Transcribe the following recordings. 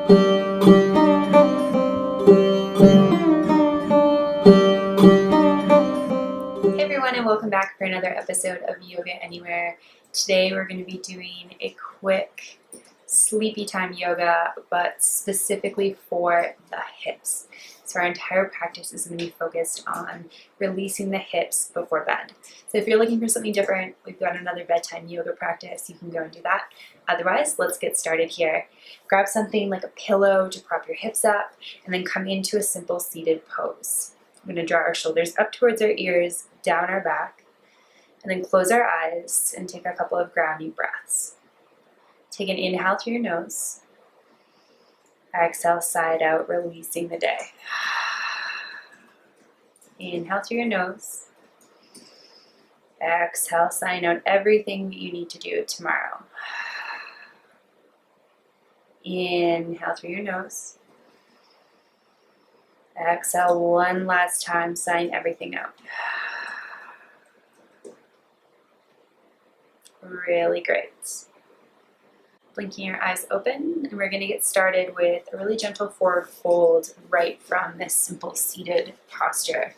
Hey everyone, and welcome back for another episode of Yoga Anywhere. Today we're going to be doing a quick sleepy time yoga, but specifically for the hips. So our entire practice is going to be focused on releasing the hips before bed. So if you're looking for something different, we've got another bedtime yoga practice. You can go and do that. Otherwise, let's get started here. Grab something like a pillow to prop your hips up, and then come into a simple seated pose. We're going to draw our shoulders up towards our ears, down our back, and then close our eyes and take a couple of grounding breaths. Take an inhale through your nose. Exhale, side out, releasing the day. Inhale through your nose. Exhale, sign out everything that you need to do tomorrow. Inhale through your nose. Exhale one last time, sign everything out. Really great. Blinking your eyes open, and we're going to get started with a really gentle forward fold right from this simple seated posture.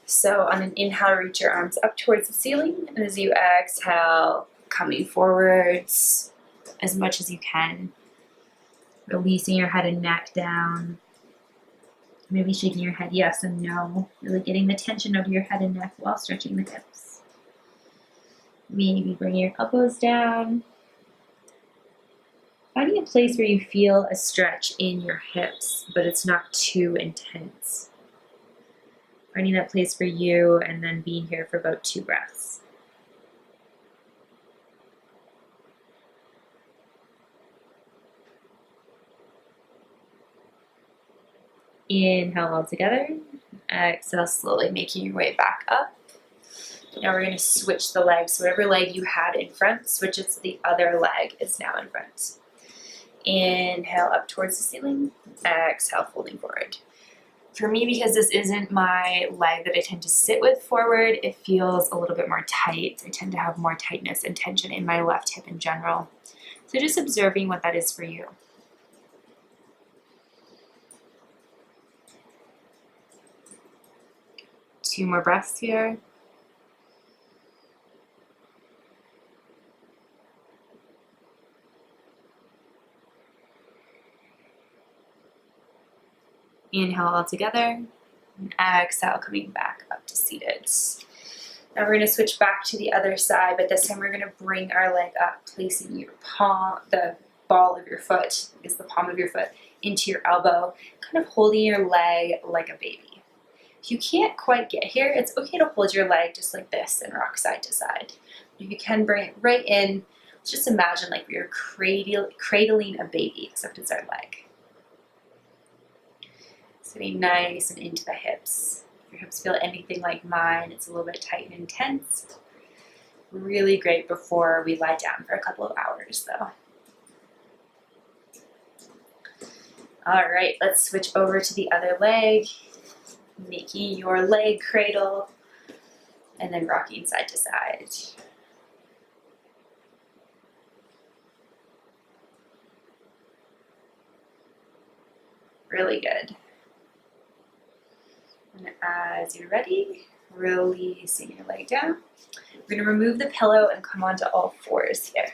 So on an inhale, reach your arms up towards the ceiling, and as you exhale, coming forwards as much as you can, releasing your head and neck down. Maybe shaking your head yes and no, really getting the tension out of your head and neck while stretching the hips. Maybe bring your elbows down. Finding a place where you feel a stretch in your hips, but it's not too intense. Finding that place for you, and then being here for about 2 breaths. Inhale all together. Exhale slowly, making your way back up. Now we're going to switch the legs. So whatever leg you had in front, switch it so the other leg is now in front. Inhale up towards the ceiling. Exhale, folding forward. For me, because this isn't my leg that I tend to sit with forward, it feels a little bit more tight. I tend to have more tightness and tension in my left hip in general. So just observing what that is for you. Two more breaths here. Inhale all together, and exhale, coming back up to seated. Now we're going to switch back to the other side, but this time we're going to bring our leg up, placing your palm, the ball of your foot, is the palm of your foot, into your elbow, kind of holding your leg like a baby. If you can't quite get here, it's okay to hold your leg just like this and rock side to side. If you can bring it right in, just imagine like you're cradling a baby, except it's our leg. Sitting nice and into the hips. If your hips feel anything like mine, it's a little bit tight and intense. Really great before we lie down for a couple of hours though. All right, let's switch over to the other leg, making your leg cradle, and then rocking side to side. Really good. And as you're ready, releasing your leg down. We're going to remove the pillow and come onto all fours here.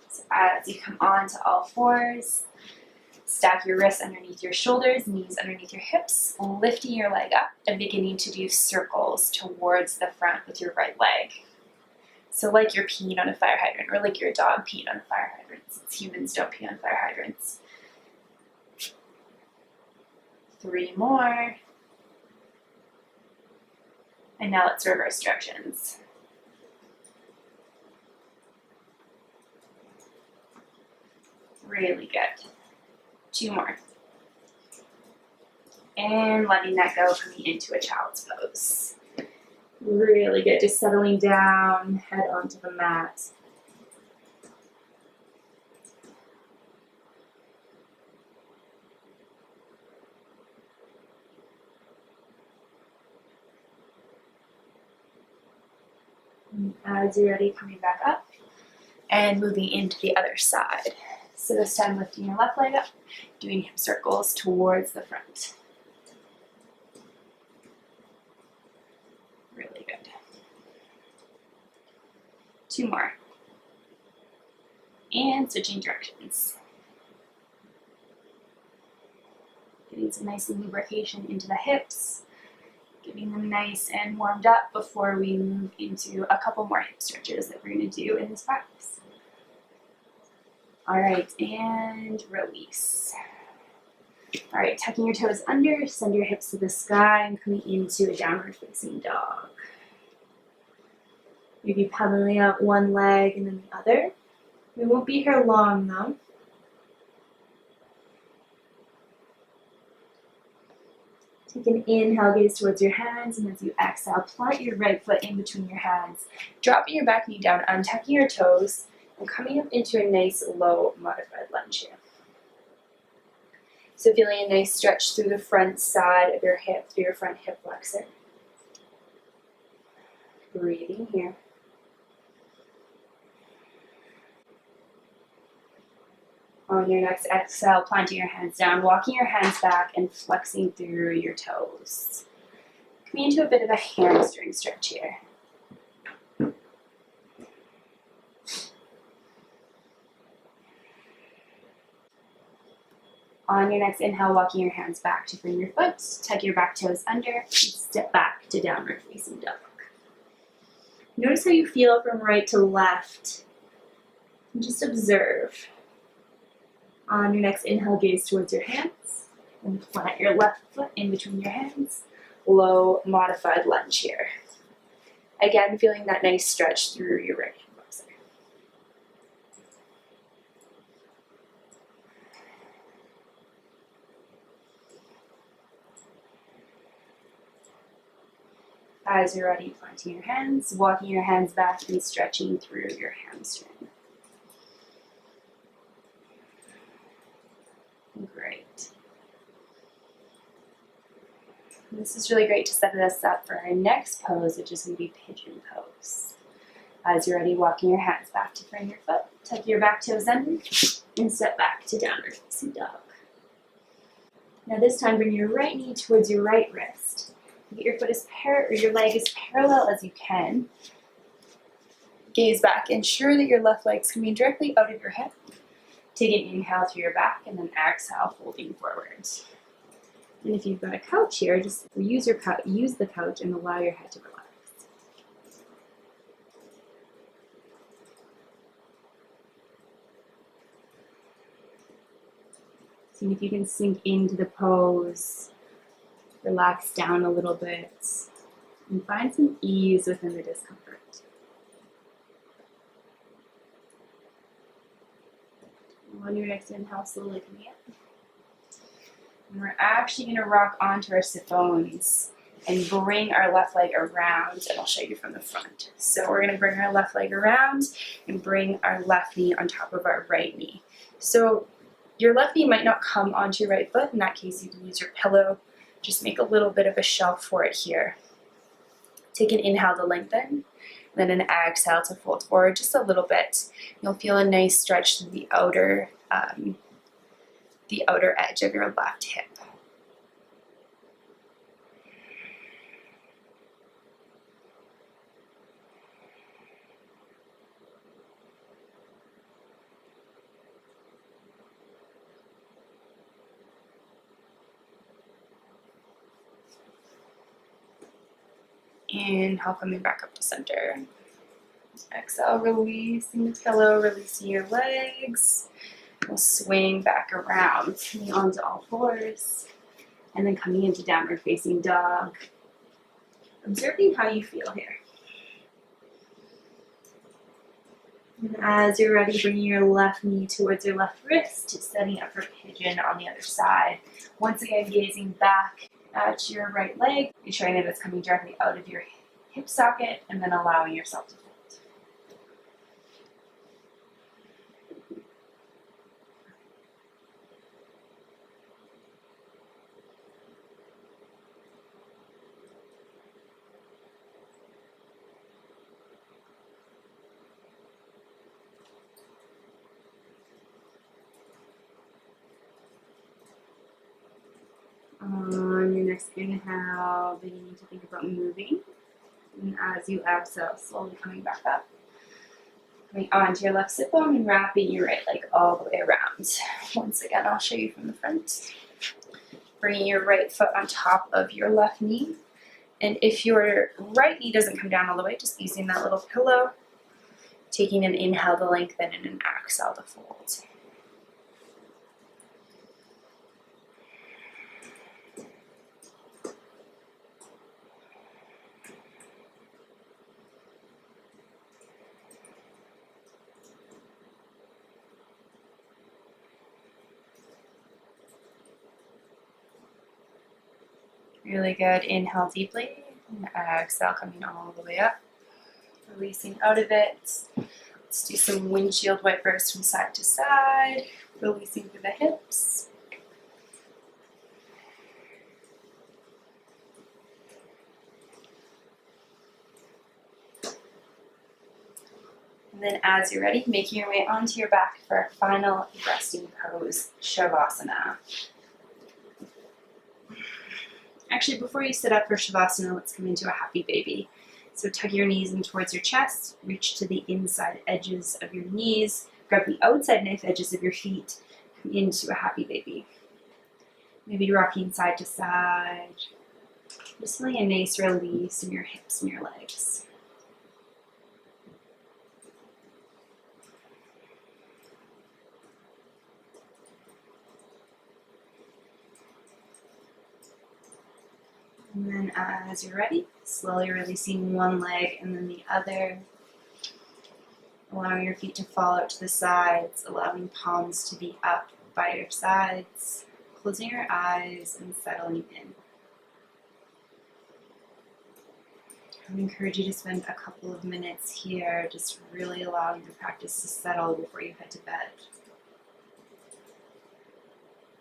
So as you come onto all fours, stack your wrists underneath your shoulders, knees underneath your hips, lifting your leg up and beginning to do circles towards the front with your right leg. So like you're peeing on a fire hydrant, or like you're a dog peeing on a fire hydrant, since humans don't pee on fire hydrants. 3 more. And now let's reverse directions. Really good. 2 more. And letting that go, coming into a child's pose. Really good. Just settling down, head onto the mat. And as you're ready, coming back up and moving into the other side. So this time lifting your left leg up, doing hip circles towards the front. Really good. 2 more. And switching directions. Getting some nice lubrication into the hips, getting them nice and warmed up before we move into a couple more hip stretches that we're going to do in this practice. All right, and release. All right, tucking your toes under, send your hips to the sky, and coming into a downward facing dog. Maybe pedaling out one leg and then the other. We won't be here long though. Take an inhale, gaze towards your hands, and as you exhale, plant your right foot in between your hands. Dropping your back knee down, untucking your toes, and coming up into a nice low modified lunge here. So feeling a nice stretch through the front side of your hip, through your front hip flexor. Breathing here. On your next exhale, planting your hands down, walking your hands back and flexing through your toes. Coming into a bit of a hamstring stretch here. On your next inhale, walking your hands back to bring your foot, tuck your back toes under, and step back to downward facing dog. Notice how you feel from right to left, and just observe. On your next inhale, gaze towards your hands, and plant your left foot in between your hands. Low modified lunge here. Again, feeling that nice stretch through your right hip flexor. As you're ready, planting your hands, walking your hands back and stretching through your hamstring. Great. And this is really great to set us up for our next pose, which is going to be pigeon pose. As you're ready, walking your hands back to frame your foot, tuck your back toes under, and step back to downward facing dog. Now this time, bring your right knee towards your right wrist. Get your foot your leg as parallel as you can. Gaze back, ensure that your left leg's coming directly out of your hip. Take an inhale through your back and then exhale, folding forwards. And if you've got a couch here, just use the couch and allow your head to relax. See if you can sink into the pose, relax down a little bit, and find some ease within the discomfort. On your next inhale, slowly coming up. And we're actually going to rock onto our sit bones and bring our left leg around, and I'll show you from the front. So we're going to bring our left leg around and bring our left knee on top of our right knee. So your left knee might not come onto your right foot. In that case, you can use your pillow. Just make a little bit of a shelf for it here. Take an inhale to lengthen, then an exhale to fold forward just a little bit. You'll feel a nice stretch through the outer edge of your left hip. Inhale, coming back up to center. Exhale, releasing the pillow, releasing your legs. We'll swing back around, coming onto all fours, and then coming into downward facing dog. Observing how you feel here. And as you're ready, bringing your left knee towards your left wrist, setting up for pigeon on the other side. Once again, gazing back at your right leg, ensuring that it's coming directly out of your hip socket, and then allowing yourself to fold. On your next inhale, beginning to think about moving. And as you exhale, slowly coming back up. Coming onto your left sit bone and wrapping your right leg all the way around. Once again, I'll show you from the front. Bringing your right foot on top of your left knee. And if your right knee doesn't come down all the way, just using that little pillow. Taking an inhale to lengthen and an exhale to fold. Really good. Inhale deeply, and exhale coming all the way up. Releasing out of it. Let's do some windshield wipers from side to side. Releasing through the hips. And then as you're ready, making your way onto your back for our final resting pose, Shavasana. Actually, before you sit up for Shavasana, let's come into a happy baby. So tuck your knees in towards your chest, reach to the inside edges of your knees, grab the outside knife edges of your feet, come into a happy baby. Maybe rocking side to side, just feeling a nice release in your hips and your legs. And then as you're ready, slowly releasing one leg and then the other. Allowing your feet to fall out to the sides, allowing palms to be up by your sides. Closing your eyes and settling in. I would encourage you to spend a couple of minutes here just really allowing the practice to settle before you head to bed.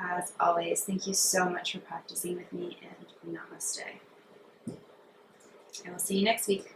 As always, thank you so much for practicing with me, and namaste. I will see you next week.